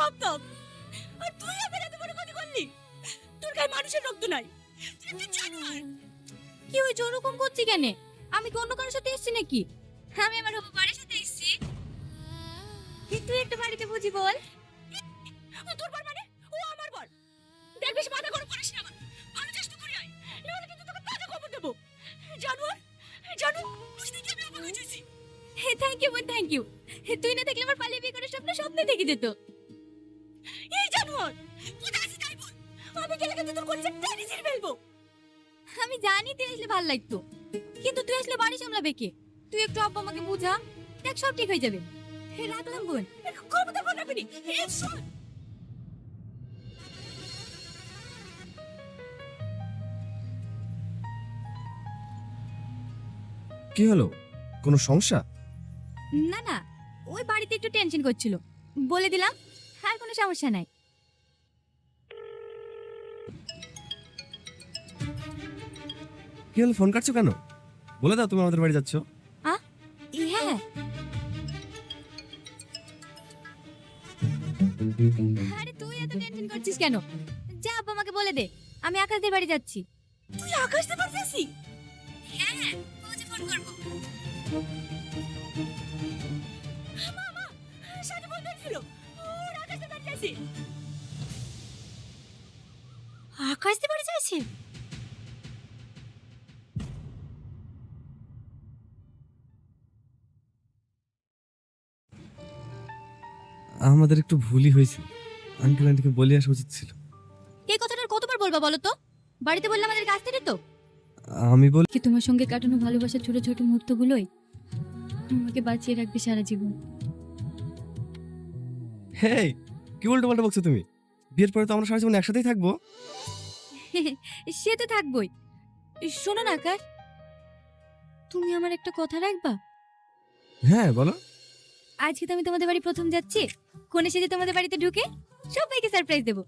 ভাবতাম, আর তুই আমার এত বড় ক্ষতি করলি। তোর গায়ে মানুষের রক্ত নাই, তুই একটা জানোয়ার। কি হয়েছে ওরকম করছি কেন? আমি কি অন্য কারোর সাথে এসেছি নাকি? আমি আমার হবু বাড়ির সাথে এসেছি। তুই একটা বাড়িতে বুঝি বল। তোর বর মানে ও আমার বর। দেখ বেশি মাথা গরম করিস না আমার। ভালো চেষ্টা করি আয়, নাহলে কিন্তু তোকে তাজা খবর দেবো। জানোয়ার, জানো বুঝতে কি আমি অবাক হয়েছি। থ্যাংক ইউ বোন, থ্যাংক ইউ। তুই না থাকলে আমার পালিয়ে বিয়ে করার স্বপ্ন স্বপ্নে থেকে যেত। এই জানোয়ার, কোথায় আছিস তাই বল। আমি গেলে কিন্তু তোর কলিজা টেনে ছিঁড়ে ফেলবো। আমি জানি তুই আসলে ভালো লাগতো, কিন্তু তুই আসলে বাড়ি সামলাবে কে? তুই একটু আব্বা আমাকে বুঝা, দেখ সব ঠিক হয়ে যাবে। রাখলাম বোন। খবরদার বল রাখবি। এই শোন, কি হলো, কোনো সমস্যা? না না, ওই বাড়িতে একটু টেনশন করছিল, বলে দিলাম। আর কোনো সমস্যা নাই। কি হলো, ফোন কাটছো কেন? বলে দাও তুমি আমাদের বাড়ি যাচ্ছ। হ্যাঁ, আরে তুই এত টেনশন করছিস কেন? যা আব্বা আমাকে বলে দে, আমি আকাশদের বাড়ি যাচ্ছি। তুই আকাশ দিয়ে বাড়ি যাচ্ছিস? হ্যাঁ, পৌঁছে ফোন করব। মামা, সাথে বন্ধু ছিল, ওর আকাশ দিয়ে বাড়ি যাচ্ছে। আকাশ দিয়ে বাড়ি যাচ্ছে? আমাদের একটু ভুলই হয়েছে, আঙ্কেল আন্টিকে বলে আসা উচিত ছিল। এই কথাটা কতবার বলবা বলো তো? বাড়িতে বললে আমাদের কাছ থেকে তো। আমি বল কি তোমার সঙ্গে কাটানো ভালোবাসার ছোট ছোট মুহূর্তগুলোই আমাকে বাঁচিয়ে রাখবে সারা জীবন। হেই, কি উল্টো পাল্টা বকছো তুমি? বিয়ের পরে তো আমরা সারা জীবন একসাথেই থাকবো। সে তো থাকবই। শোনো না আকাশ, তুমি আমার একটা কথা রাখবা? হ্যাঁ বলো। আজকে তো আমি তোমাদের বাড়ি প্রথম যাচ্ছি, কোণে সেজে তোমাদের বাড়িতে ঢুকে সবাইকে সারপ্রাইজ দেবো।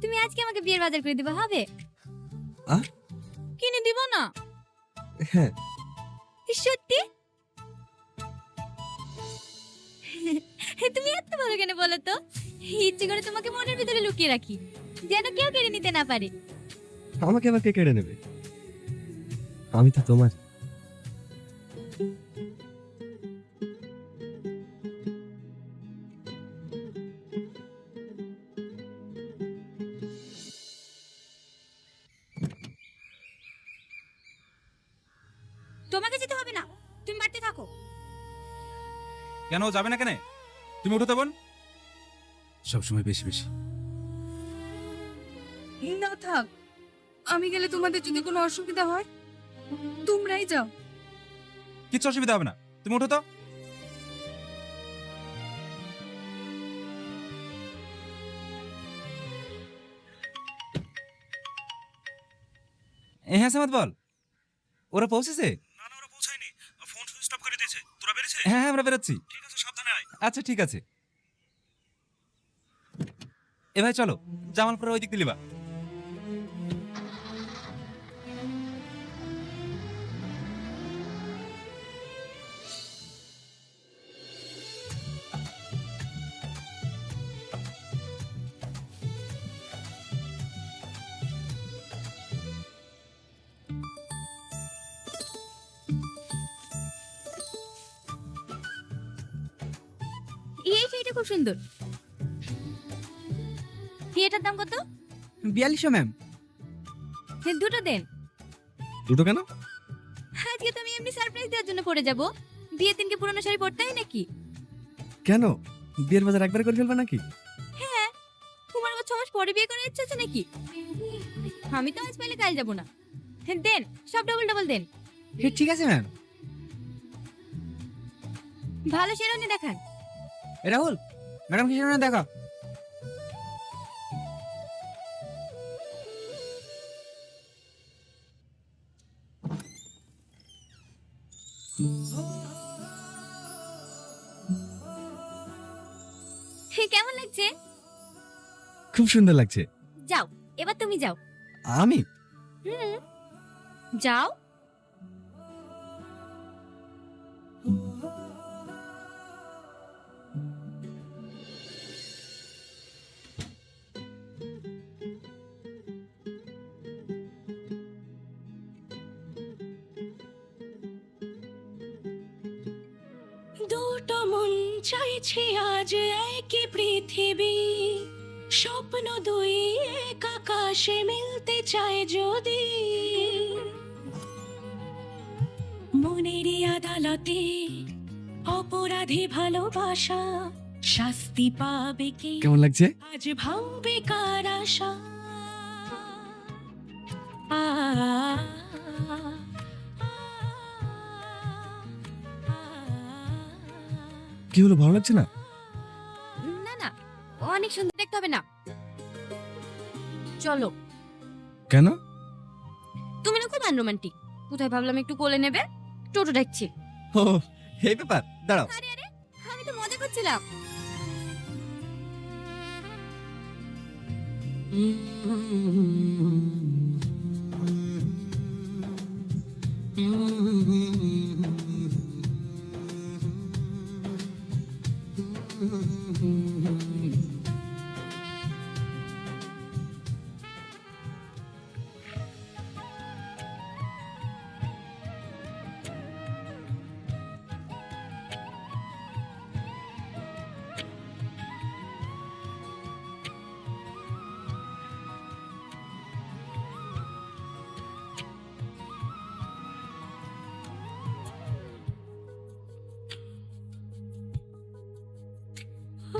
তুমি আজকে আমাকে বিয়ের বাজার করে দিবা, হবে? আহ? কিনে দিব না? হ্যাঁ। সত্যি? তুমি এত ভালো কেন বলো তো? ইচ্ছে করে তোমাকে মনের ভিতরে লুকিয়ে রাখি, যেন কেউ কেড়ে নিতে না পারে। আমাকে আবার কে কেড়ে নেবে? আমি তো তোমার। তোমাকে যেতে হবে না, তুমি বাড়িতে থাকো। কেন যাবে না কেন? তুমি উঠো তো বোন, সবসময় বেশি বেশি। না থাক, আমি গেলে তোমাদের যদি কোনো অসুবিধা হয় তোমরাই যাও। কিচ্ছু অসুবিধা হবে না, তুমি উঠো তো। হ্যাঁ সামাদ বল, ওরা পৌঁছেছে? না না, ওরা পৌঁছায়নি, ফোন সুইচ অফ করে দিয়েছে। তোরা বেরিয়েছে? হ্যাঁ হ্যাঁ, আমরা বেরোচ্ছি। ঠিক আছে, সাবধানে আয়। আচ্ছা ঠিক আছে। এ ভাই চলো, জামালপুরের ওই দিক দিলিবা। এই শাড়িটা খুব সুন্দর। এটার দাম কত? 4200 ম্যাম। দুটো দেন। দুটো কেন? আজকে তো আমি এমনি সারপ্রাইজ দেওয়ার জন্য পরে যাব। বিয়ের দিনকে পুরনো শাড়ি পরতে হয় নাকি? কেন, বিয়ের বাজার একবার করে ফেলবে নাকি? হ্যাঁ, তোমার আবার 6 মাস পরে বিয়ে করার ইচ্ছা আছে নাকি? আমি তো আজ পাইলে কাল যাব না। দেন, সব ডাবল ডাবল দেন। ঠিক আছে ম্যাম। ভালো শেরওয়ানি দেখান। রাহুল, ম্যাডাম কি জানেন দেখা? কেমন লাগছে? খুব সুন্দর লাগছে। যাও, এবার তুমি যাও। আমি? যাও। দুটো মন চাইছে আজ একই পৃথিবী, স্বপ্ন দুই এক আকাশে মিলতে চায় যদি, মনেরই আদালতে অপরাধী ভালোবাসা শাস্তি পাবে কে, কেমন লাগছে? আজ ভাঙবে কার আশা। আ, কি হলো, ভালো লাগছে না? না না, অনেক সুন্দর দেখতে হবে না। চলো। কেন? তুমি না খুব আনরোমান্টিক, কোথায় ভাবলাম একটু কোলে নেবে, টোটো ডাকছি। ও এই ব্যাপার, দাঁড়াও। আরে আরে, আমি তো মজা করছিলাম।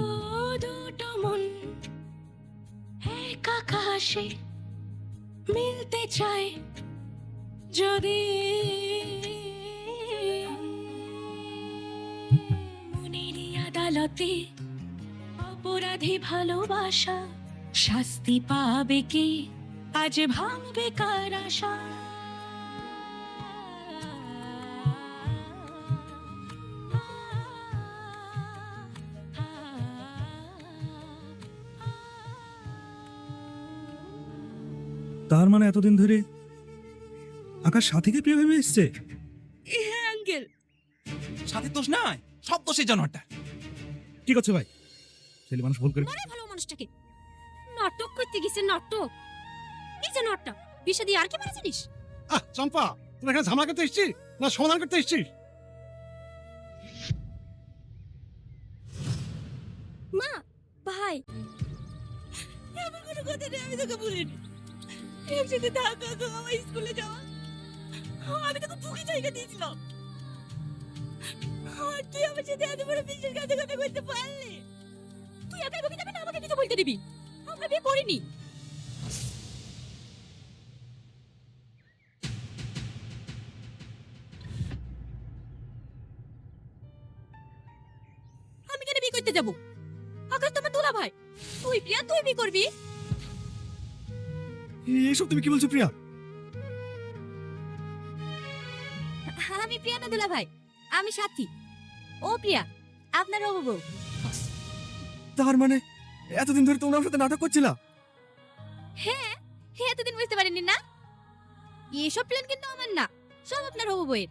ও দুটো মন এক আকাশে মিলতে চায় যদি, মনেরই আদালতে অপরাধী ভালোবাসা শাস্তি পাবে কে, আজ ভাঙবে কার আশা। তার মানে এতদিন ধরে আকাশ সাথীকে প্রিয় ভেবে এসছে। হ্যাঁ আঙ্কেল, সাথে দোষ নাই, সব দোষের জানোয়ারটা। কি করছো ভাই? ছেলে মানুষ ভুল করে। মনে ভালো মানুষটাকে নাটক করতে গেছে, নাটক। এই যে নাটক বিষা দিয়ে আর কি মারা জানিস? চম্পা, তুমি এখানে ঝামেলা করতে এসেছিস না সমাধান করতে এসেছিস? মা, ভাই, এমন কোনো কথা নেই, আমি তোকে বলিনি। একসাথে থাকা, আমার স্কুলে যাওয়া, আমি তোকে বুকে জায়গা দিয়েছিলাম, আর তুই আমার সাথে এত বড় বিশ্বাসঘাতকতা করতে পারলি? তুই একাই বকে যাবে না, আমাকে কিছু বলতে দিবি? আমরা বিয়ে করিনি। আমি কেন বিয়ে করতে যাব? আকাশ তোমার দুলা ভাই, তুই প্রিয়া, তুই বিয়ে করবি? এসব তুমি কি বলছো প্রিয়া? আমি প্রিয়া না দুলা ভাই, আমি সাথী। ও প্রিয়া, আপনার হবু বউ। তার মানে এতদিন ধরে তোমরা আমার সাথে নাটক করছিলা? হ্যাঁ, এতদিন বুঝতে পারেননি না? এসব প্ল্যান কিন্তু আমার না, সব আপনার হবু বউয়ের।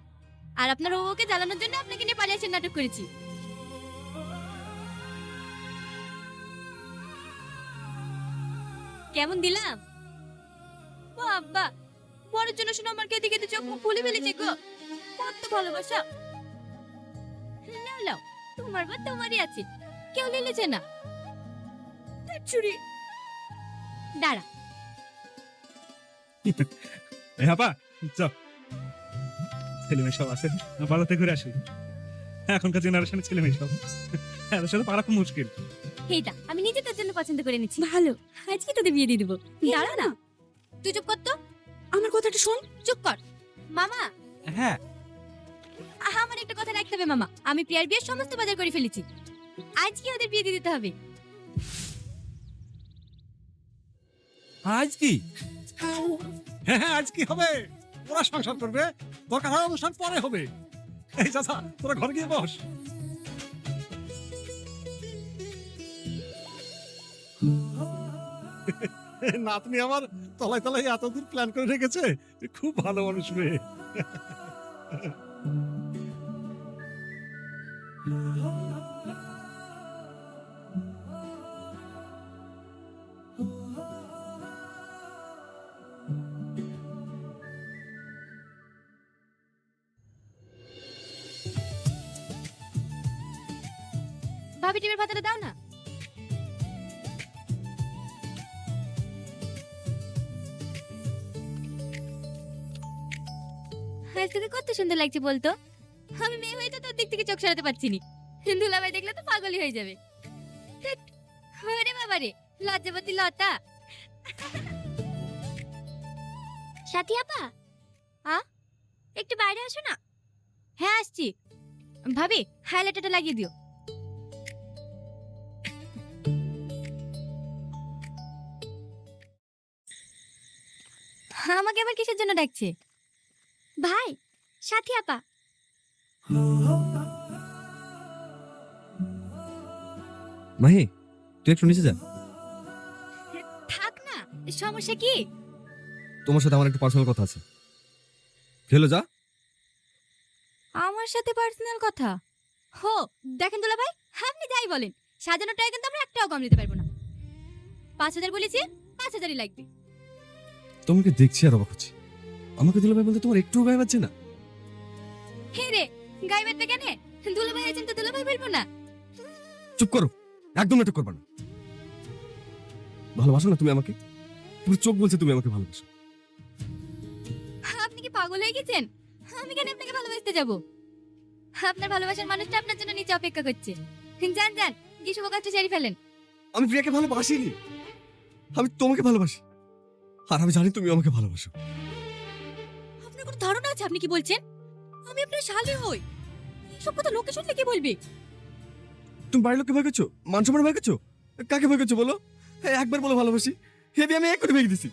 আর আপনার হবু বউকে জ্বালানোর জন্য আপনাকে নিয়ে পালিয়ে আসার নাটক করেছি। কেমন দিলাম? বাবা, বড়ের জন্য শুনে আমার কেঁদে কেঁদে চোখ মুখ ফুলে ফেলেছে গো। কত ভালোবাসা। নাও নাও, তোমার বা তোমারই আছে, কেউ লেলেছে না। চুরি দাঁড়া। হ্যাঁ পা, চল। ছেলে মেয়ে সব আছে, বাজাতে ঘুরে আসি। এখনকার জেনারেশনের ছেলে মেয়ে সব, এদের সাথে পারা খুব মুশকিল। এইটা আমি নিজে তোর জন্য পছন্দ করে নিচ্ছি। ভালো, আজকে তোদের বিয়ে দিয়ে দেবো। দাঁড়া না, তুই চুপ কর তো। আমার কথাটা শোন। চুপ কর মামা। হ্যাঁ, আমার একটা কথা রাখতে হবে মামা, আমি প্রিয়ার বিয়ের সমস্ত বাজার করে ফেলেছি, আজকে ওদের বিয়ে দিয়ে দিতে হবে। আজ কি? হ্যাঁ, আজ কি হবে? ওরা সংসার করবে, দরকার হয় অনুষ্ঠান পরে হবে। এই চাচা, তোরা ঘরে গিয়ে বস। নাতনি আমার তলায় তলায় এতদূর প্ল্যান করে রেখেছে, খুব ভালো মানুষ মেয়ে। ভাবি টিভির পাতাটা দাও না। আজ তোকে কত সুন্দর লাগছে বলতো। আমি মেয়ে হয়ে তো তোর দিক থেকে চোখ সরাতে পারছি নি। দুলাভাই দেখলে তো পাগলই হয়ে যাবে। ধ্যাৎ, ওরে বাবা রে, লজ্জাবতী লতা। সাথী আপা, একটু বাইরে আসো না। হ্যাঁ আসছি। ভাবি হাইলাইটারটা লাগিয়ে দিও। আমাকে আবার কিসের জন্য ডাকছে? ভাই, সাথী আপা। মাহি, তুই একটু নিচে যা। থাক না, সমস্যা কি? তোমার সাথে আমার একটু পার্সোনাল কথা আছে। খেলো যা। আমার সাথে পার্সোনাল কথা? হো, দেখেন দুলা ভাই, আপনি যাই বলেন, সাজানোর টাকা কিন্তু আমরা একটাও কম নিতে পারবো না। 5,000 বলেছি, 5,000ই লাগবে। তোমাকে দেখছি আর অবাক হচ্ছি। আমাকে দুলাভাই বলতে তোমার একটু গায়ে বাজছে না? হে রে, গায়ে বাঁধবে কেন? দুলা ভাই আছেন তো দুলা ভাই বলবো না? চুপ করো, একদম নাটক করবে না। ভালোবাসো না তুমি আমাকে? পুরো চোখ বলছে তুমি আমাকে ভালোবাসো। আপনি কি পাগল হয়ে গেছেন? আমি কেন আপনাকে ভালোবাসতে যাব? আপনার ভালোবাসার মানুষটা আপনার জন্য নিচে অপেক্ষা করছে। যান যান, কি শুভ কাজটা সেরে ফেলেন। আমি প্রিয়াকে ভালোবাসিনি, আমি তোমাকে ভালোবাসি। আর আমি জানি তুমি আমাকে ভালোবাসো। আপনার কোনো ধারণা আছে আপনি কি বলছেন? আমি আপনার শালি হই। সব কথা লোকে শুনলে কি বলবে? তুমি বাড়ির লোককে ভয় করছো, মান সম্মান ভয় করছো? কাকে ভয় করছো বলো? একবার বলো ভালোবাসি, হেবি আমি এক করে ভেঙে দিছি।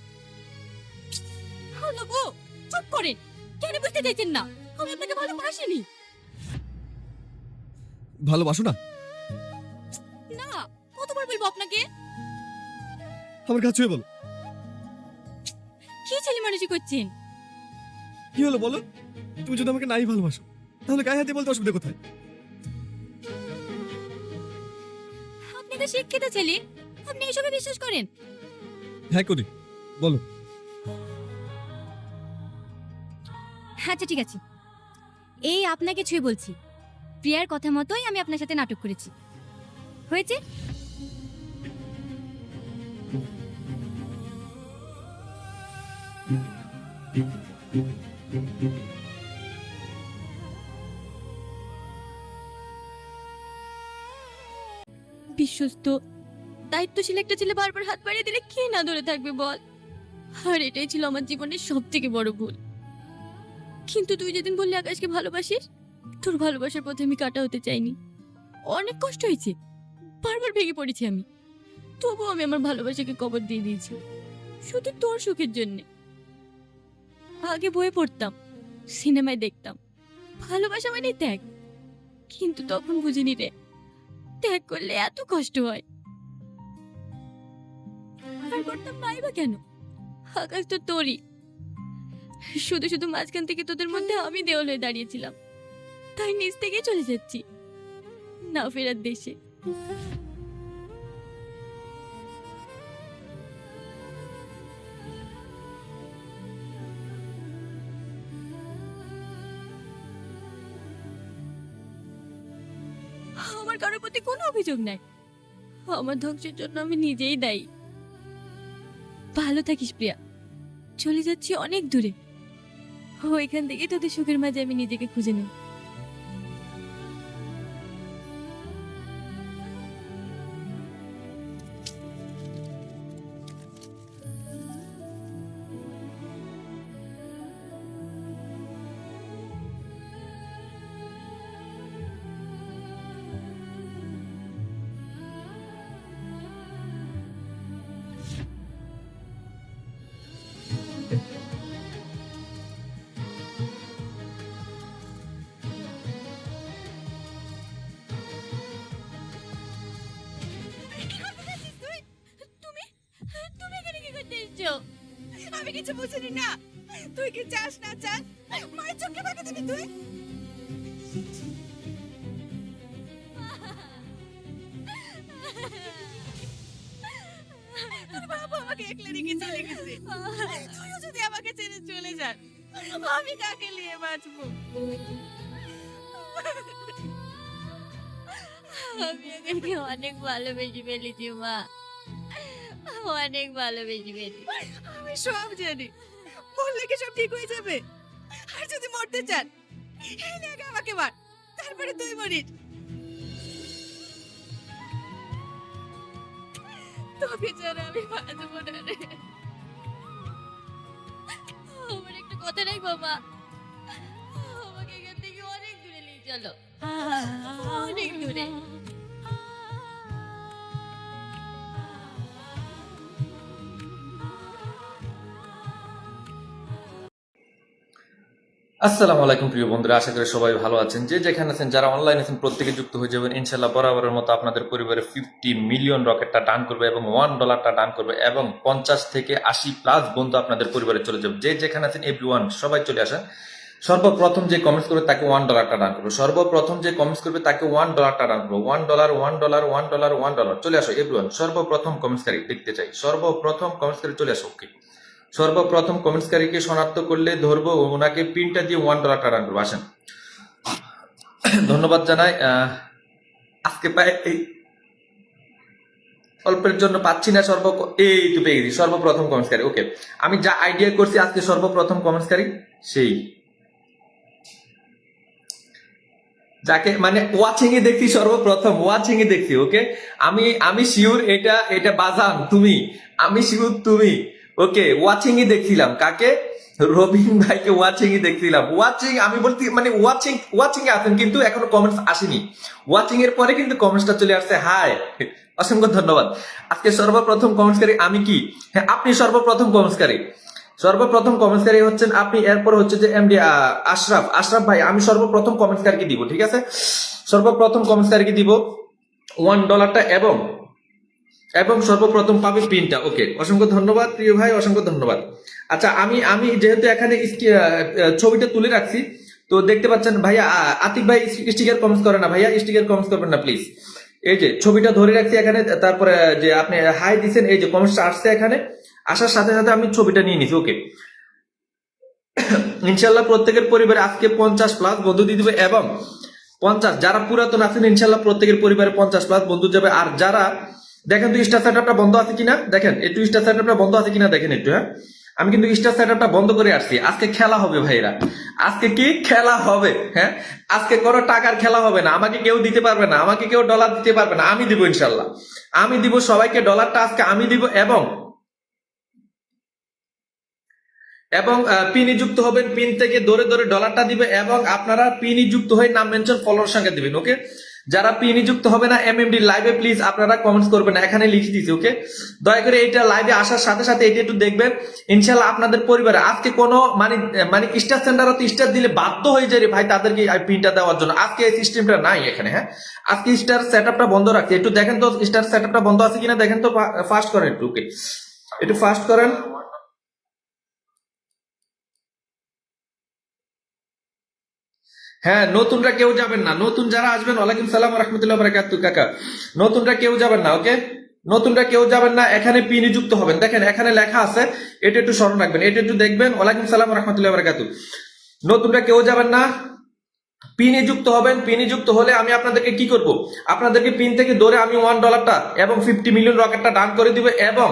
হলো গো, চুপ করেন। কেন বুঝতে চাইছেন না? আমি আপনাকে ভালোবাসিনি। ভালোবাসো না? না, কতবার বলবো আপনাকে? আমার কাছে বলো। কি ছেলে মানুষই করছেন? কি হলো বলো? তুমি যদি আমাকে নাই ভালোবাসো, তাহলে গায়ে হাতে বলতে অসুবিধা কোথায়? আপনি তো শিক্ষিত ছেলে, আপনি এসবে বিশ্বাস করেন? হ্যাঁ করি, বলো। আচ্ছা ঠিক আছে, এই আপনাকে ছুঁয়ে বলছি, প্রিয়ার কথা মতোই আমি আপনার সাথে নাটক করেছি। হয়েছে? বিশ্বস্ত দায়িত্বশীল একটা ছেলে বারবার হাত বাড়িয়ে দিলে কে না ধরে থাকবে বল? আর এটাই ছিল আমার জীবনের সব থেকে বড় ভুল। কিন্তু তুই যেদিন বললি আকাশকে ভালোবাসিস, তোর ভালোবাসার পথে আমি কাটা হতে চাইনি। অনেক কষ্ট হয়েছে, বারবার ভেঙে পড়েছি আমি, তবুও আমি আমার ভালোবাসাকে কবর দিয়ে দিয়েছি শুধু তোর সুখের জন্যে। আগে বই পড়তাম, সিনেমায় দেখতাম ভালোবাসা মানে ত্যাগ, কিন্তু তখন বুঝিনি রে, ত্যাগ করলে এত কষ্ট হয়। আর করতাম নাই বা কেন? আকাশ তো তোরই, শুধু শুধু মাঝখান থেকে তোদের মধ্যে আমি দেওয়াল হয়ে দাঁড়িয়েছিলাম, তাই নিজ থেকে চলে যাচ্ছি না ফেরার দেশে। আমার কারোর প্রতি কোনো অভিযোগ নাই, আমার ধ্বংসের জন্য আমি নিজেই দায়ী। ভালো থাকিস প্রিয়া, চলে যাচ্ছি অনেক দূরে, ওইখান থেকে তোদের সুখের মাঝে আমি নিজেকে খুঁজে নেব। তুমি এখানে কি করতে এসেছো? আমি কিছু বুঝিনি না। তুই কি চাস না চাস মায়ের চোখে বাঁকা দিবি তুই? তোর বাবা আমাকে একলা রেখে চলে গেছে, তুইও যদি আমাকে ছেড়ে চলে যাস আমি কাকে নিয়ে বাঁচবো? আমি ওকে অনেক ভালোবেসে ফেলেছি মা, অনেক ভালোবেসে ফেলেছি। আমি সব জানি, বললে কি সব ঠিক হয়ে যাবে? আর যদি মরতে চান, এই নে আগে আমাকে মার, তারপরে তুই মরিস। তোকে ছাড়া আমি বাঁচবো না রে। আমার একটা কথা নাই বাবা, আমাকে এখান থেকে অনেক দূরে নিয়ে চলো, অনেক দূরে। আসসালামু আলাইকুম প্রিয় বন্ধুরা, আশা করি সবাই ভালো আছেন। যে যেখানে আছেন, যারা অনলাইন আছেন, প্রত্যেকে যুক্ত হয়ে যাবেন ইনশাল্লাহ। বরাবরের মতো আপনাদের পরিবারে 50 মিলিয়ন রকেটটা ডান করবে এবং $1 ডান করবে এবং 50 থেকে 80 প্লাস বন্ধু আপনাদের পরিবারে চলে যাবে। যে যেখানে আছেন এভরিওয়ান সবাই চলে আসেন। সর্বপ্রথম যে কমেন্টস করবে তাকে $1 ডান করবে। সর্বপ্রথম যে কমেন্টস করবে তাকে $1 ডান করবে। $1 চলে আসো এভরিওয়ান। সর্বপ্রথম কমেন্টসকারী দেখতে চাই, সর্বপ্রথম কমেন্টসকারী চলে আসো। ওকে, সর্বপ্রথম কমেন্টসকারীকে শনাক্ত করলে ধরবো, ওনাকে পিনটা দিয়ে $1 ডান করবো। আসেন, ধন্যবাদ জানাই। আজকে পাই এই অল্পের জন্য পাচ্ছি না। এই তো পেয়ে গেছি, সর্বপ্রথম কমেন্টসকারী। ওকে, আমি যা আইডিয়া করছি আজকে সর্বপ্রথম কমেন্টসকারী সেই, যাকে মানে ওয়াচিং এ দেখছি, সর্বপ্রথম ওয়াচিং এ দেখছি। ওকে, আমি শিওর এটা বাজান তুমি, আমি শিওর তুমি। ওকে, ওয়াচিং এ দেখছিলাম কাকে, রবিন ভাইকে ওয়াচিং এ দেখছিলাম। ওয়াচিং আমি বলতে মানে ওয়াচিং এ আছেন কিন্তু এখনো কমেন্টস আসেনি। ওয়াচিং এর পরে কিন্তু কমেন্টসটা চলে আসছে। হাই, অসংখ্য ধন্যবাদ। আজকে সর্বপ্রথম কমেন্টসকারী আমি কি? হ্যাঁ, আপনি সর্বপ্রথম কমেন্টসকারী। সর্বপ্রথম কমেন্টসকারী হচ্ছেন আপনি। এরপর হচ্ছে যে এমডি আশরাফ ভাই, আমি সর্বপ্রথম কমেন্টসকারীকে দিব। ঠিক আছে, সর্বপ্রথম কমেন্টসকারীকে দিব $1 এবং সর্বপ্রথম পাবে পিনটা। ওকে, অসংখ্য ধন্যবাদ প্রিয় ভাই, অসংখ্য ধন্যবাদ। আচ্ছা, আমি যেহেতু এখানে ছবিটা তুলে রাখছি, তো দেখতে পাচ্ছেন ভাইয়া আতিক ভাই স্টিকার কমেন্টস করে না, ভাইয়া স্টিকার কমেন্টস করবেন না প্লিজ। এই যে ছবিটা ধরে রাখছি এখানে, তারপরে যে আপনি হাই দিচ্ছেন, এই যে কমেন্টসটা আসছে এখানে, আসার সাথে সাথে আমি ছবিটা নিয়ে নিছি। ওকে, ইনশাল্লাহ প্রত্যেকের পরিবারে আজকে 50 প্লাস বন্ধু দিয়ে দিবে এবং 50 যারা পুরাতন আছেন ইনশাল্লাহ প্রত্যেকের পরিবারে 50 প্লাস বন্ধু যাবে। আর যারা দেখেন তো স্টার সেটআপটা বন্ধ আছে কিনা, দেখেন একটু স্টার সেটআপটা বন্ধ আছে কিনা দেখেন একটু। হ্যাঁ, আমি কিন্তু স্টার সেটআপটা বন্ধ করে আসছি। আজকে খেলা হবে ভাইরা, আজকে কি খেলা হবে? হ্যাঁ, আজকে কোনো টাকার খেলা হবে না, আমাকে কেউ দিতে পারবে না, আমাকে কেউ ডলার দিতে পারবে না, আমি দিব ইনশাল্লাহ। আমি দিব সবাইকে ডলারটা আজকে আমি দিব এবং পিন যুক্ত হবেন, পিন থেকে ধরে ধরে ডলারটা দিবে এবং আপনারা পিন যুক্ত হয়ে নাম মেনশন ফলোয়ার সংখ্যা দিবেন। ওকে, যারা পিন যুক্ত হবে না এমএমডি লাইভে প্লিজ আপনারা কমেন্টস করবেন না, এখানে লিখে দিয়েছি। ওকে, দয়া করে এইটা লাইভে আসার সাথে সাথে এটা একটু দেখবেন। ইনশাল্লাহ আপনাদের পরিবারে আজকে কোনো মানে স্টার সেন্টার হতে স্টার দিলে বাধ্য হয়ে যায় রে ভাই তাদেরকে পিনটা দেওয়ার জন্য। আজকে এই সিস্টেমটা নাই এখানে। হ্যাঁ, আজকে স্টার সেটআপটা বন্ধ রাখছে। একটু দেখেন তো স্টার সেটআপটা বন্ধ আছে কিনা দেখেন তো, ফাস্ট করেন একটু। ওকে, একটু ফাস্ট করেন। হ্যাঁ, নতুনরা কেউ যাবেন না, নতুন যারা আসবেন ওয়ালাইকুম সালাম রাহমাতুল্লাহি ওয়া বারাকাতুহু কাকা, নতুনরা কেউ যাবেন না। ওকে, নতুনরা কেউ যাবেন না, এখানে পিন যুক্ত হবেন। দেখেন এখানে লেখা আছে, এটা একটু স্মরণ রাখবেন, এটা একটু দেখবেন। ওয়ালাইকুম সালাম রাহমাতুল্লাহি ওয়া বারাকাতুহু। নতুনরা কেউ যাবেন না, পিনে যুক্ত হবেন। পিনে যুক্ত হলে আমি আপনাদেরকে কি করব, আপনাদেরকে পিন থেকে ধরে আমি $1 এবং 50 মিলিয়ন রকেটটা ডান করে দিব। এবং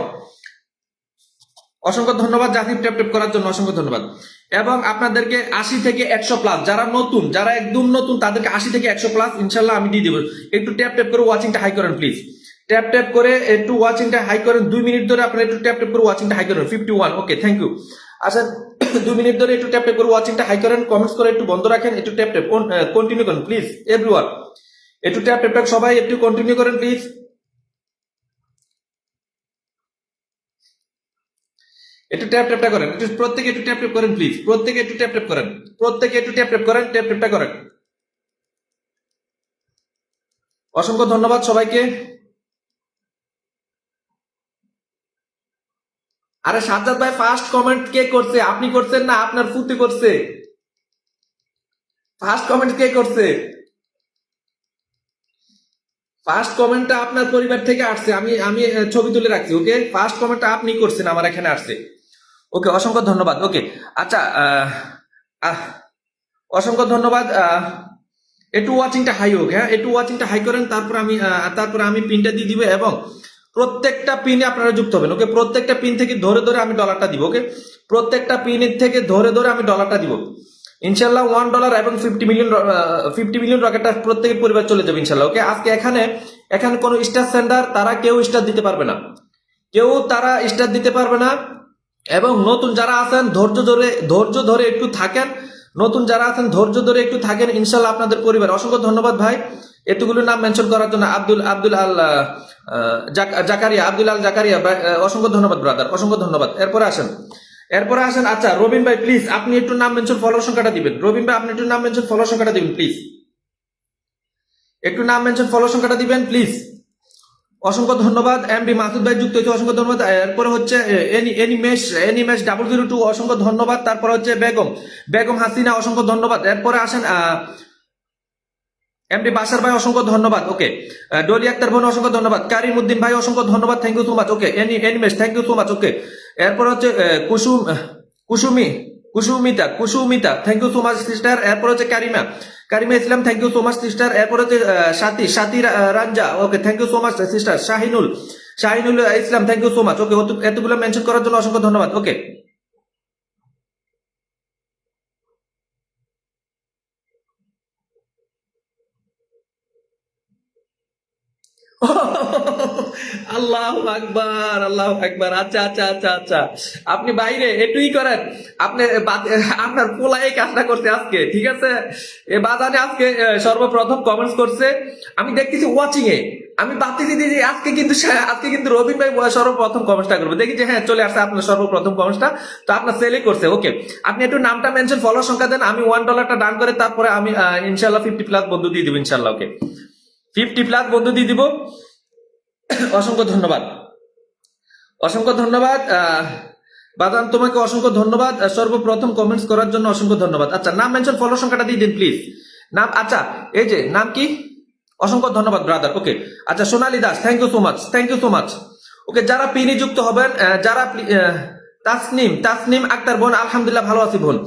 অসংখ্য ধন্যবাদ জাহিদ ট্যাপ ট্যাপ করার জন্য, অসংখ্য ধন্যবাদ। এবং আপনাদেরকে 80 থেকে 100 প্লাস, যারা নতুন, যারা একদম নতুন, তাদেরকে 80 থেকে 100 প্লাস ইনশাল্লাহ আমি দিয়ে দেবো। একটু ট্যাপ ট্যাপ করে ওয়াচিংটা হাই করেন প্লিজ, ট্যাপ ট্যাপ করে একটু ওয়াচিংটা হাই করেন। 2 মিনিট ধরে আপনারা একটু ট্যাপ ট্যাপ করে ওয়াচিংটা হাই করেন। 51, ওকে, থ্যাংক ইউ। আচ্ছা, 2 মিনিট ধরে একটু ট্যাপ ট্যাপ করে ওয়াচিংটা হাই করেন, কমেন্টস করে একটু বন্ধ রাখেন, একটু ট্যাপ ট্যাপ কন্টিনিউ করেন প্লিজ এভরিওয়ান। একটু ট্যাপ ট্যাপ সবাই একটু কন্টিনিউ করেন প্লিজ। একটু ট্যাপ ট্যাপটা করেন, একটু প্রত্যেকে একটু ট্যাপ ট্যাপ করেন প্লিজ, প্রত্যেকে একটু ট্যাপ ট্যাপ করেন, প্রত্যেকে একটু ট্যাপ ট্যাপ করেন, ট্যাপ ট্যাপটা করেন। অসংখ্য ধন্যবাদ সবাইকে। আরে সাজ্জাদ ভাই, ফার্স্ট কমেন্ট কে করছে? আপনি করছেন না আপনার ফুতে করছে? ফার্স্ট কমেন্ট কে করছে? ফার্স্ট কমেন্টটা আপনার পরিবার থেকে আসছে, আমি ছবি তুলে রাখছি। ওকে, ফার্স্ট কমেন্টটা আপনি করছেন, আমার এখানে আসছে। ওকে, অসংখ্য ধন্যবাদ। ওকে, আচ্ছা, অসংখ্য ধন্যবাদ। একটু ওয়াচিংটা হাই হোক, হ্যাঁ একটু ওয়াচিংটা হাই করেন, তারপরে আমি পিনটা দিয়ে দিব এবং প্রত্যেকটা পিনে আপনারা যুক্ত হবেন, ওকে? প্রত্যেকটা পিন থেকে ধরে ধরে আমি ডলারটা দিব, ওকে? প্রত্যেকটা পিনের থেকে ধরে ধরে আমি ডলারটা দিব ইনশাল্লাহ। $1 এবং 50 মিলিয়ন রকেটটা প্রত্যেকের পরিবার চলে যাবে ইনশাল্লাহ, ওকে? আজকে এখানে কোনো স্টার সেন্ডার তারা কেউ স্টার দিতে পারবে না, তারা স্টার দিতে পারবে না। এবং নতুন যারা আছেন ধৈর্য ধরে একটু থাকেন, ইনশাল্লাহ আপনাদের পরিবার। অসংখ্য ধন্যবাদ ভাই এতগুলো নাম মেনশন করার জন্য। আব্দুল আল জাকারিয়া ভাই, অসংখ্য ধন্যবাদ ব্রাদার, অসংখ্য ধন্যবাদ। এরপরে আসেন। আচ্ছা রবিন ভাই প্লিজ আপনি একটু নাম মেনশন ফলোয়ার সংখ্যাটা দিবেন। প্লিজ একটু নাম মেনশন ফলোয়ার সংখ্যাটা দিবেন প্লিজ। অসংখ্য ধন্যবাদ। এমডি মাসুদ ভাই যুক্ত হয়েছে, অসংখ্য ধন্যবাদ। এরপরে হচ্ছে এনিমেশ 002, অসংখ্য ধন্যবাদ। তারপরে হচ্ছে বেগম হাসিনা, অসংখ্য ধন্যবাদ। এরপরে আসেন এমডি বাসার ভাই, অসংখ্য ধন্যবাদ, ওকে? ডলি আক্তার বোন, অসংখ্য ধন্যবাদ। কারিম উদ্দিন ভাই, অসংখ্য ধন্যবাদ, thank you so much, okay? Animesh, thank you so much, okay? এরপর হচ্ছে Kusumita, thank you so much sister. এরপর হচ্ছে Karima Islam, thank you so much sister. এরপর হচ্ছে Sathi Ranja, okay, thank you so much sister. Shahinul Islam, thank you so much, okay? এতগুলো mention করার জন্য অসংখ্য ধন্যবাদ, ওকে? আল্লাহু আকবার। আচ্ছা, আপনি বাইরে একটুই করেন, আপনার পোলা এই কাজটা করছে আজকে, ঠিক আছে? এ বাজারে আজকে সর্বপ্রথম কমেন্টস করছে, আমি দেখতেছি ওয়াচিং এ, আমি ভাবতেছি যে আজকে কিন্তু রবিন ভাই সর্বপ্রথম কমেন্টসটা করবে, দেখি যে হ্যাঁ চলে আসছে আপনার সর্বপ্রথম কমেন্টসটা, তো আপনার সেলই করছে, ওকে? আপনি একটু নামটা মেনশন ফলোয়ার সংখ্যা দেন, আমি $1 ডান করে তারপরে আমি ইনশাল্লাহ 50+ বন্ধু দিয়ে দিব ইনশাল্লাহ, ওকে? 50+ বন্ধু দিয়ে দিব। অসংখ্য ধন্যবাদ বাদান, তোমাকে অসংখ্য ধন্যবাদ সর্বপ্রথম কমেন্টস করার জন্য, অসংখ্য ধন্যবাদ। আচ্ছা নাম মেনশন ফলো সংখ্যাটা দিয়ে দিন প্লিজ। নাম, আচ্ছা এই যে নাম কি, অসংখ্য ধন্যবাদ ব্রাদার, ওকে? আচ্ছা Sonali Das, thank you so much, okay? যারা পিনি যুক্ত হবেন, যারা তাসনিম আক্তার বোন, আলহামদুলিল্লাহ ভালো আছি বোন।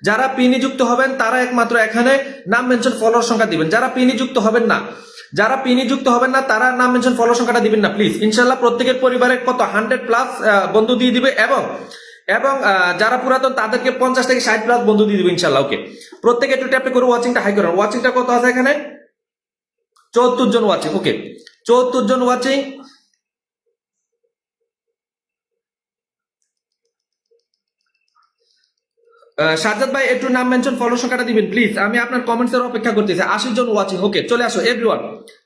যারা পিনি যুক্ত হবেন তারা একমাত্র এখানে নাম মেনশন ফলোয়ার সংখ্যা দিবেন। যারা পিনি যুক্ত হবেন না তারা নাম মেনশন ফলো সংখ্যাটা দিবেন না প্লিজ। ইনশাল্লাহ প্রত্যেকের পরিবারে কত 100+ বন্ধু দিয়ে দিবে এবং যারা পুরাতন তাদেরকে 50 থেকে 60+ বন্ধু দিয়ে দিবে ইনশাল্লাহ, ওকে? প্রত্যেকে একটু ট্যাপ করে ওয়াচিংটা হাই করেন। ওয়াচিংটা কত আছে এখানে? 74 জন ওয়াচিং, ওকে? 74 জন ওয়াচিং। সাজ্জাদ ভাই একটু নাম মেনশন ফলো সংখ্যাটা দিবেন প্লিজ, আমি আপনার কমেন্টস এর অপেক্ষা করতেছি। 80 জন ওয়াচিং, ওকে? চলে আসো এভরিওয়ান।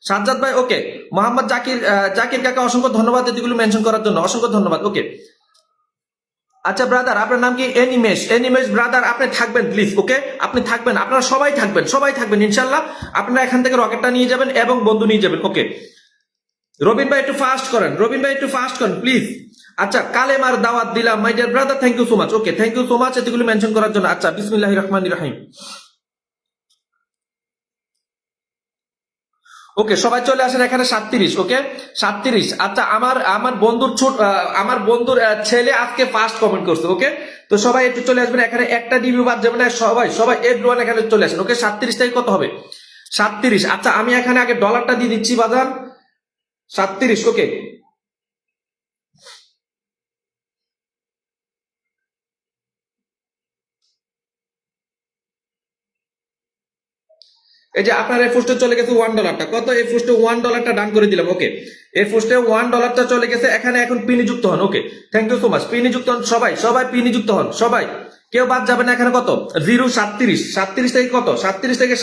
সাজ্জাদ ভাই, ওকে? মোহাম্মদ জাকির কাকা, অসংখ্য ধন্যবাদ এগুলো মেনশন করার জন্য, অসংখ্য ধন্যবাদ, ওকে? আচ্ছা ব্রাদার আপনার নাম কি? এনিমেশ ব্রাদার, আপনি থাকবেন প্লিজ, ওকে? আপনি থাকবেন, আপনারা সবাই থাকবেন ইনশাল্লাহ। আপনারা এখান থেকে রকেটটা নিয়ে যাবেন এবং বন্ধু নিয়ে যাবেন, ওকে? রবিন ভাই একটু ফাস্ট করেন প্লিজ। আচ্ছা কালেমার দাওয়াত দিলাম my dear brother, thank you so much, okay? Thank you so much এগুলো মেনশন করার জন্য। আচ্ছা বিসমিল্লাহির রহমানির রহিম, ওকে? সবাই চলে আসেন এখানে 37, ওকে? 37। আচ্ছা আমার বন্ধুর ছেলে আজকে ফার্স্ট কমেন্ট করছে, ওকে? তো সবাই একটু চলে আসবেন এখানে, একটা ডিবি বাদ যাবে না, সবাই এভরিওয়ান এখানে চলে আসেন, ওকে? 37 থেকে কত হবে? 37। আচ্ছা আমি এখানে আগে ডলারটা দিয়ে দিচ্ছি বাজান, 37, ওকে? এই যে আপনার এই পোস্টে চলে গেছে $1, কত? এই পোস্টে $1 ডান করে দিলাম, ওকে? এই পোস্টে $1 চলে গেছে, এখানে এখন পিনি যুক্ত হন, okay? Thank you so much. পিনি যুক্ত হন সবাই পিনি যুক্ত হন, সবাই, কেউ বাদ যাবে না। এখানে কত? 37 থেকে কত? 37 থেকে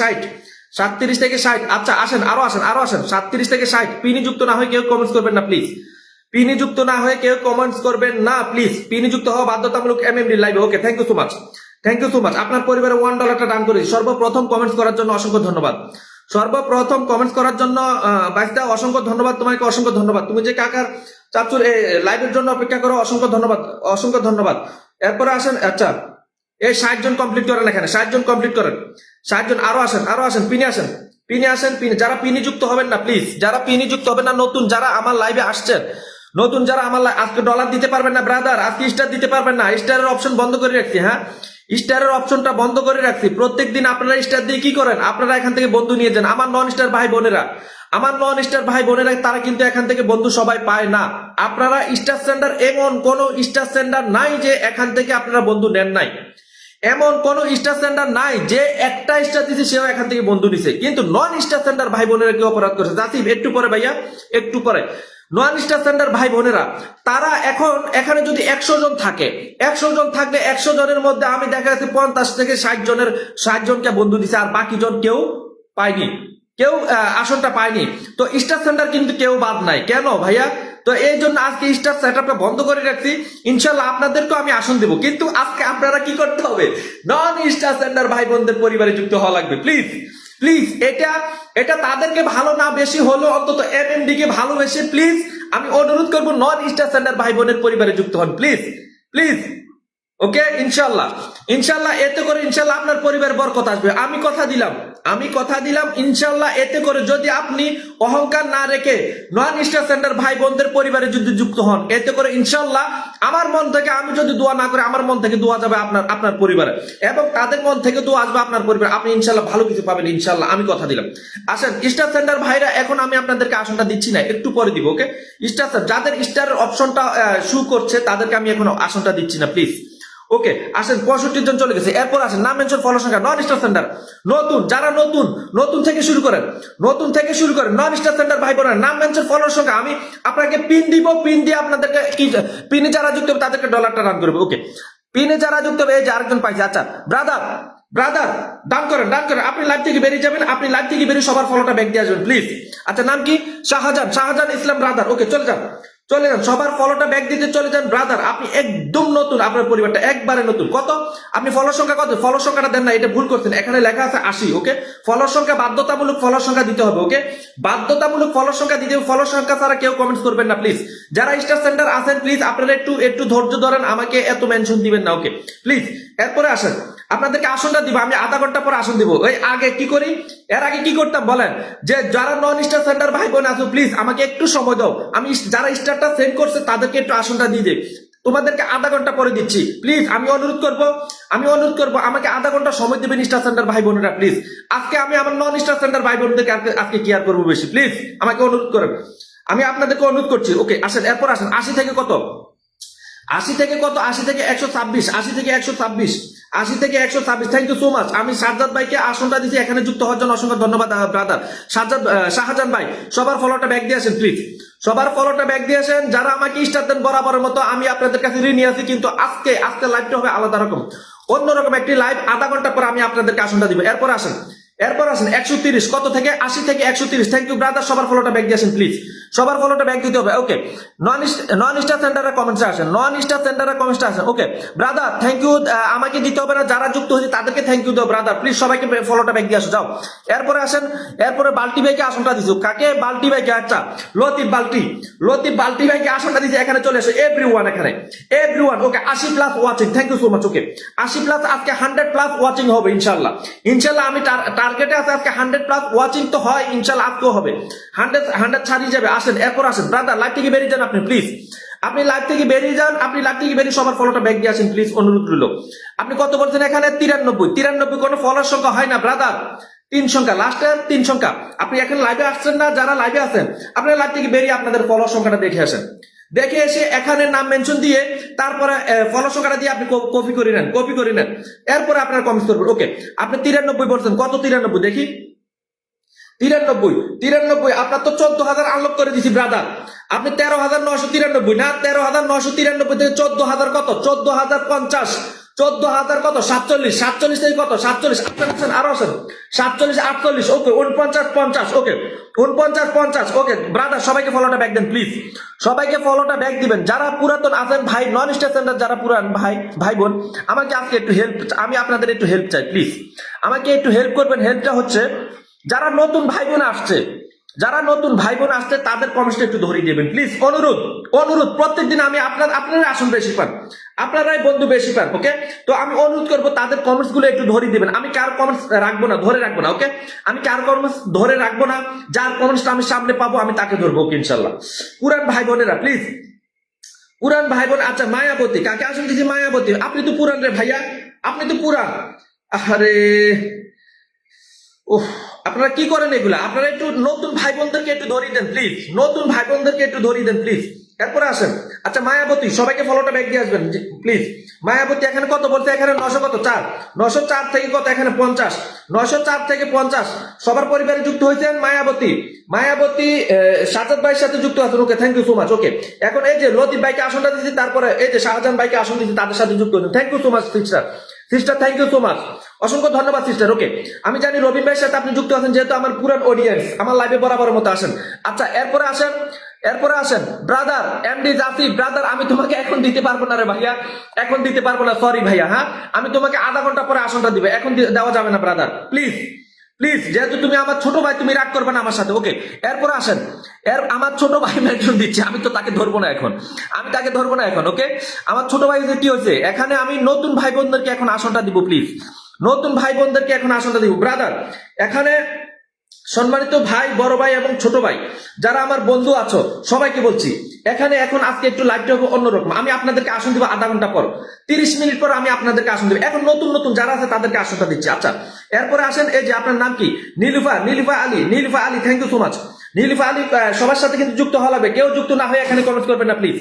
60। আচ্ছা আসেন, আরো আসেন 37 থেকে 60। পিনি যুক্ত না হয়ে কেউ কমেন্টস করবেন না প্লিজ, পিনি যুক্ত হওয়া বাধ্যতামূলক এমএমডি লাইভে, okay? Thank you so much. আপনার পরিবারে $1 দান করেছি। সর্বপ্রথম কমেন্টস করার জন্য অসংখ্য ধন্যবাদ। বাইশটা অসংখ্য ধন্যবাদ, তোমাকে অসংখ্য ধন্যবাদ। তুমি যে কাকার চাচুর লাইভের জন্য অপেক্ষা করো, অসংখ্য ধন্যবাদ। এরপরে আসেন, আচ্ছা এই 60 জন কমপ্লিট করেন, এখানে 60 জন কমপ্লিট করেন, 60 জন। আরো আসেন, পিনি আসেন। যারা পিনি যুক্ত হবেন না প্লিজ, নতুন যারা আমার লাইভে আসছেন, আজকে ডলার দিতে পারবেন না ব্রাদার, আজকে স্টার দিতে পারবেন না, স্টারের অপশন বন্ধ করে রাখছি, হ্যাঁ? স্টারের অপশনটা বন্ধ করে রাখছি। প্রত্যেকদিন আপনারা স্টার দিয়ে কি করেন, আপনারা এখান থেকে বন্ধু নিয়ে যান। আমার নন স্টার ভাই বোনেরা, তারা কিন্তু এখান থেকে বন্ধু সবাই পায় না। আপনারা স্টার সেন্টার, এমন কোন স্টার সেন্টার নাই যে এখান থেকে আপনারা বন্ধু নেন নাই। এমন কোন স্টার সেন্টার নাই যে একটা স্টার দিছে সেও এখান থেকে বন্ধু নিছে। কিন্তু নন স্টার সেন্টার ভাই বোনেরা কি অপরাধ করছে? জাসিফ একটু পরে ভাইয়া, একটু পরে। নন স্টার সেন্টার ভাই বোনেরা, তারা এখন এখানে যদি 100 জন থাকে, 100 জন থাকলে 100 জনের মধ্যে আমি দেখা যাচ্ছে 50 থেকে 60 জনকে বন্ধু দিছে, আর বাকি জন কেউ পায়নি, কেউ আসনটা পায়নি। তো স্টার সেন্টার কিন্তু কেউ বাদ নাই। কেন ভাইয়া? তো এই জন্য আজকে স্টার সেটআপটা বন্ধ করে রাখছি। ইনশাল্লাহ আপনাদেরকেও আমি আসন দেবো, কিন্তু আজকে আপনারা কি করতে হবে, নন স্টার সেন্টার ভাই বোনদের পরিবারে যুক্ত হওয়া লাগবে। প্লিজ প্লিজ, এটা তাদেরকে ভালো না বেশি হলো অন্তত এমএমডি কে ভালোবেসে প্লিজ আমি অনুরোধ করবো নন স্টার সেন্টার ভাই বোনের পরিবারে যুক্ত হন প্লিজ প্লিজ। ওকে, ইনশাল্লাহ এতে করে ইনশাল্লাহ আপনার পরিবার বরকত আসবে। আমি কথা দিলাম ইনশাল্লাহ এতে করে যদি আপনি অহংকার না রেখে নন স্টার সেন্টার ভাই বোনদের পরিবারে যদি যুক্ত হন, এতে করে ইনশাল্লাহ আমার মন থেকে, আমি যদি দোয়া না করে আমার মন থেকে দোয়া যাবে আপনার পরিবারে, এবং তাদের মন থেকে দোয়া আসবে আপনার পরিবার। আপনি ইনশাল্লাহ ভালো কিছু পাবেন ইনশাল্লাহ, আমি কথা দিলাম। আসেন স্টার সেন্টার ভাইরা, এখন আমি আপনাদেরকে আসনটা দিচ্ছি না, একটু পরে দিব। ওকে, স্টার যাদের স্টারের অপশনটা শু করছে তাদেরকে আমি এখন আসনটা দিচ্ছি না প্লিজ। ওকে, আসেন 65 জন চলে গেছে। এরপর আসেন নাম মেনশন ফলো সংখ্যা নন স্টার সেন্টার নতুন, যারা নতুন থেকে শুরু করেন নন স্টার সেন্টার ভাই বোনেরা, নাম মেনশন ফলো সংখ্যা আমি আপনাকে পিন দিব, পিন দিয়ে আপনাদেরকে কি পিনে যারা যুক্ত হবে তাদেরকে ডলারটা রান করবে। ওকে, পিনে যারা যুক্ত হবে, এই যে আরেকজন পাইছে। আচ্ছা ব্রাদার ডান করেন, আপনি লাইভ থেকে বেরিয়ে যাবেন, আপনি লাইভ থেকে বেরিয়ে সবার ফলোটা ব্যাক দিয়ে আসবেন প্লিজ। আচ্ছা, নাম কি? শাহজাহান ইসলাম ব্রাদার। ওকে, চলে যান সবার ফলোটা ব্যাক দিতে চলে যান ব্রাদার। আপনি একদম নতুন, আপনার পরিবারটা একবারে নতুন। কত আপনি ফলোর সংখ্যা কত? ফলোর সংখ্যাটা দেন না, এটা ভুল করছেন, এখানে লেখা আছে 80। ওকে, ফলোর সংখ্যা বাধ্যতামূলক ফলোর সংখ্যা দিতে হবে। ওকে, বাধ্যতামূলক ফলোর সংখ্যা দিতে হবে। ফলোর সংখ্যা ছাড়া কেউ কমেন্টস করবেন না প্লিজ। যারা স্টার সেন্টার আছেন প্লিজ আপনারা একটু ধৈর্য ধরেন, আমাকে এত মেনশন দিবেন না। ওকে প্লিজ, এরপরে আসেন, আপনাদেরকে আসনটা দিব আমি, আধা ঘন্টা পর আসন দিব। এর আগে কি করতাম বলেন? যে যারা নন স্টার সেন্টার ভাই বোন আছো প্লিজ আমাকে একটু সময় দাও, আমি যারা স্টারটা সেন্ড করছে তাদেরকে একটু আসনটা দিয়ে দেব। তোমাদেরকে আধা ঘন্টা পরে দিচ্ছি প্লিজ। আমি অনুরোধ করবো আমাকে আধা ঘন্টা সময় দেবেন স্টার সেন্টার ভাই বোনেরা প্লিজ। আজকে আমি আমার নন স্টার সেন্টার ভাই বোনদেরকে আজকে কেয়ার করবো বেশি, প্লিজ আমাকে অনুরোধ করেন, আমি আপনাদেরকে অনুরোধ করছি। ওকে, আসেন এরপর আসেন 80 থেকে কত? 80 থেকে কত? 80 থেকে 126, 80 থেকে 126, 80 থেকে 126। Thank you so much. আমি সাজ্জাদ ভাইকে আসনটা দিচ্ছি, এখানে যুক্ত হওয়ার জন্য অসংখ্য ধন্যবাদ ব্রাদার শাহজাহান ভাই। সবার ফলোটা ব্যাক দিয়ে আসেন প্লিজ, সবার ফলোটা ব্যাক দিয়ে আসেন। যারা আমাকে স্টার দেন বরাবরের মতো আমি আপনাদের কাছে ঋণী আছি, কিন্তু আজকে লাইভটা হবে আলাদা রকম, অন্যরকম একটি লাইভ। আধা ঘন্টা পর আমি আপনাদেরকে আসনটা দিব। এরপর আসেন 130, কত থেকে? 80 থেকে 130। থ্যাংক ইউ ব্রাদার, সবার ফলোটা ব্যাক দিয়ে আসেন প্লিজ, সবার ফলোটা ব্যাক দিতে হবে। ওকে, নন স্টার সেন্টারের কমেন্টসে আসেন, ওকে ব্রাদার থ্যাংক ইউ, আমাকে দিতে হবে না, যারা যুক্ত হয়েছে তাদেরকে থ্যাংক ইউ দাও ব্রাদার, প্লিজ সবাইকে ফলোটা ব্যাক দিয়ে আসো। যাও, এরপরে আসেন, এরপরে বাল্টি ভাইকে আসনটা দিছো। কাকে? বাল্টি ভাইকে। আচ্ছা, লতিফ বাল্টি ভাইকে আসনটা দিছে, এখানে চলে আসো everyone, okay 80+ watching, thank you so much. Okay 80+, আজকে 100+ ওয়াচিং হবে ইনশাল্লাহ। আমি টার্গেটে আছে আজকে 100+ ওয়াচিং তো হয় ইনশাল্লাহ, আজকেও হবে 100 ছাড়িয়ে যাবে। আসেন, এরপর আসেন ব্রাদার, লাইভ থেকে বেরিয়ে যান আপনি প্লিজ, আপনি লাইভ থেকে বেরিয়ে সবার ফলোটা ব্যাক দিয়ে আসেন প্লিজ, অনুরোধ রইল। আপনি কত বলছেন এখানে? 93 কোনো ফলোর সংখ্যা হয় না ব্রাদার, 3 সংখ্যা, লাস্টের 3 সংখ্যা। আপনি এখন লাইভে আসছেন না, যারা লাইভে আছেন আপনারা লাইভ থেকে বেরিয়ে আপনাদের ফলোর সংখ্যাটা দেখে আসেন, দেখে এসে এখানে নাম মেনশন দিয়ে তারপরে ফলো সংখ্যাটা দিয়ে আপনি কপি করে নেন, এরপরে আপনার কমেন্টস করবেন। ওকে, আপনি 93 বলছেন, কত 93 দেখি? 93 আপনার তো 14,000 আনলক করে দিছি ব্রাদার। আপনি 13,993 না, 13,993 থেকে 14,000 কত? 14,050, 14,000 কত? 47 থেকে কত? 47 আরো আছেন 47, 48, ওকে 49, 50, ওকে 49, 50, ওকে ব্রাদার সবাইকে ফলোটা ব্যাক দেন প্লিজ, সবাইকে ফলোটা ব্যাক দিবেন। যারা পুরাতন আছেন ভাই, নন স্টার সেন্টার যারা পুরান ভাই বোন, আমাকে আজকে একটু হেল্প, আমি আপনাদের একটু হেল্প চাই প্লিজ, আমাকে একটু হেল্প করবেন। হেল্পটা হচ্ছে যারা নতুন ভাই বোন আসছে তাদের কমেন্টটা একটু ধরিয়ে দেবেন প্লিজ, অনুরোধ। প্রত্যেকদিন আমি আপনারা আসন বেশি পান, আপনারাই বন্ধু বেশি পান। ওকে, তো আমি অনুরোধ করবো তাদের কমেন্টস গুলো একটু ধরিয়ে দিবেন। আমি কার কমেন্টস ধরে রাখবো না। ওকে, আমি কার কমেন্টস ধরে রাখবো না, যার কমেন্টসটা আমি সামনে পাবো আমি তাকে ধরবো। ওকে ইনশাল্লাহ। পুরান ভাই বোনেরা প্লিজ, পুরান ভাই বোন। আচ্ছা, মায়াবতী কাকে আসন দিচ্ছি? মায়াবতী, আপনি তো পুরান রে ভাইয়া, আপনি তো পুরান। আরে ওহ, আপনারা কি করেন এগুলা? আপনারা একটু নতুন ভাই বোনদেরকে একটু ধরিয়ে দেন প্লিজ, নতুন ভাই বোনদেরকে একটু ধরিয়ে দেন প্লিজ। এরপরে আসেন। আচ্ছা মায়াবতী, সবাইকে ফলোটা ব্যাক দিয়ে আসবেন প্লিজ। মায়াবতী এখানে কত বলছে? এখানে 900 কত 4, 904 থেকে কত এখানে 50, 904 থেকে 50 সবার পরিবারে যুক্ত হয়েছেন। মায়াবতী, মায়াবতী সাজাদ ভাইয়ের সাথে যুক্ত আছেন। ওকে, থ্যাংক ইউ সো মাচ। ওকে, এখন এই যে লতিফ ভাইকে আসনটা দিচ্ছি, তারপরে এই যে শাহজাহান ভাইকে আসন দিচ্ছি, তাদের সাথে যুক্ত হয়েছেন। Thank you so much sister, sister thank you so much, অসংখ্য ধন্যবাদ সিস্টার। ওকে, আমি জানি রবিন ভাইয়ের সাথে আপনি যুক্ত আছেন, যেহেতু আমার পুরান অডিয়েন্স, আমার লাইভে বরাবরের মতো আসেন। আচ্ছা এরপরে আসেন, এরপরে আসেন ব্রাদার এমডি জাসি। ব্রাদার আমি তোমাকে এখন দিতে পারবো না রে ভাইয়া, এখন দিতে পারবো না, সরি ভাইয়া। হ্যাঁ, আমি তোমাকে আধা ঘন্টা পরে আসনটা দিবে, এখন দেওয়া যাবে না ব্রাদার, প্লিজ প্লিজ, যেহেতু তুমি আমার ছোট ভাই, তুমি রাগ করবে না আমার সাথে। ওকে, এরপরে আসেন, আমার ছোট ভাই একজন দিচ্ছে, আমি তো তাকে ধরবো না এখন, আমি তাকে ধরবো না এখন। ওকে, আমার ছোট ভাই যে কি হয়েছে, এখানে আমি নতুন ভাই বোনদেরকে এখন আসনটা দিব প্লিজ, নতুন ভাই বোনদেরকে এখন আসনটা দিব। ব্রাদার এখানে সম্মানিত ভাই, বড় ভাই এবং ছোট ভাই যারা আমার বন্ধু আছো, সবাইকে বলছি এখানে এখন আজকে একটু লাইভটা হবে অন্যরকম। আমি আপনাদেরকে আসন দিব আধা ঘন্টা পর, 30 মিনিট পর আমি আপনাদেরকে আসন দিব। এখন নতুন নতুন যারা আছে তাদেরকে আসনটা দিচ্ছি। আচ্ছা এরপরে আসেন, এই যে আপনার নাম কি? Nilufa, Nilufa Ali, Nilufa Ali, thank you so much. Nilufa Ali সবার সাথে কিন্তু যুক্ত হওয়া লাগবে, কেউ যুক্ত না হয়ে এখানে কমেন্ট করবেন না প্লিজ,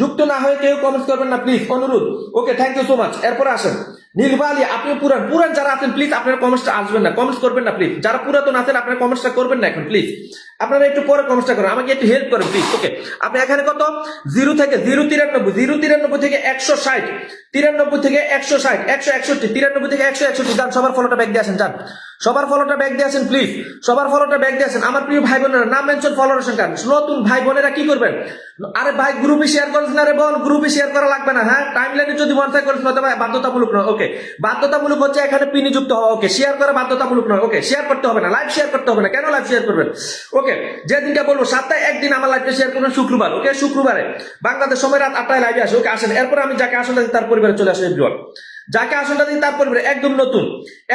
যুক্ত না হয়ে কেউ কমেন্ট করবেন না প্লিজ, অনুরোধ। ওকে, থ্যাংক ইউ সো মাচ। এরপরে আসেন নীলফা আলী, আপনি পুরান, পুরান যারা আছেন প্লিজ আপনারা কমেন্টটা আসবেন না, কমেন্টস করবেন না প্লিজ। যারা পুরাতন আছেন আপনারা কমেন্টটা করবেন না এখন প্লিজ, আপনারা একটু পরে কমেন্টটা করেন, আমাকে একটু হেল্প করেন প্লিজ। ওকে, আপনি এখানে কত 0 থেকে 093, 093 থেকে 160, 93 থেকে 160, 161, 93 থেকে 161 যান। সবার ফলোটা ব্যাক দিয়ে আসেন, যান সবার ফলোটা ব্যাক দিয়ে আসেন প্লিজ, সবার ফলোটা ব্যাক দিয়ে আসেন। আমার প্রিয় ভাই বোনেরা, নাম মেনশন ফলোরেশন কান, নতুন ভাই বোনেরা কি করবেন? আরে ভাই গ্রুপে শেয়ার করেন না রে বোন, গ্রুপে শেয়ার করা লাগবে না। হ্যাঁ, টাইমলাইনে যদি মনে করেন ভাই বাধ্যতামূলক নয়। ওকে, বাধ্যতামূলক হচ্ছে এখানে পিনি যুক্ত হওয়া। ওকে, শেয়ার করা বাধ্যতামূলক নয়। ওকে, শেয়ার করতে হবে না, লাইভ শেয়ার করতে হবে না। কেন লাইভ শেয়ার করবেন? ওকে, যেদিনটা বলবো সপ্তাহে একদিন আমার লাইভটা শেয়ার করবেন, শুক্রবার। ওকে, শুক্রবারে বাংলাদেশ সময় রাত 8টায় লাইভে আসে। ওকে, আসেন। এরপর আমি যাকে আসনটা দিই তার পরিবারে চলে আসে এভরিওয়ান, যাকে আসনটা দিই তার পরিবারে একদম নতুন,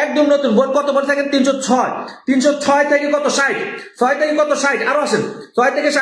একদম নতুন বোন। কত বলে থাকেন? 306, 306 থেকে কত 60, 6 থেকে কত 60, আরো আসেন 6 থেকে 60।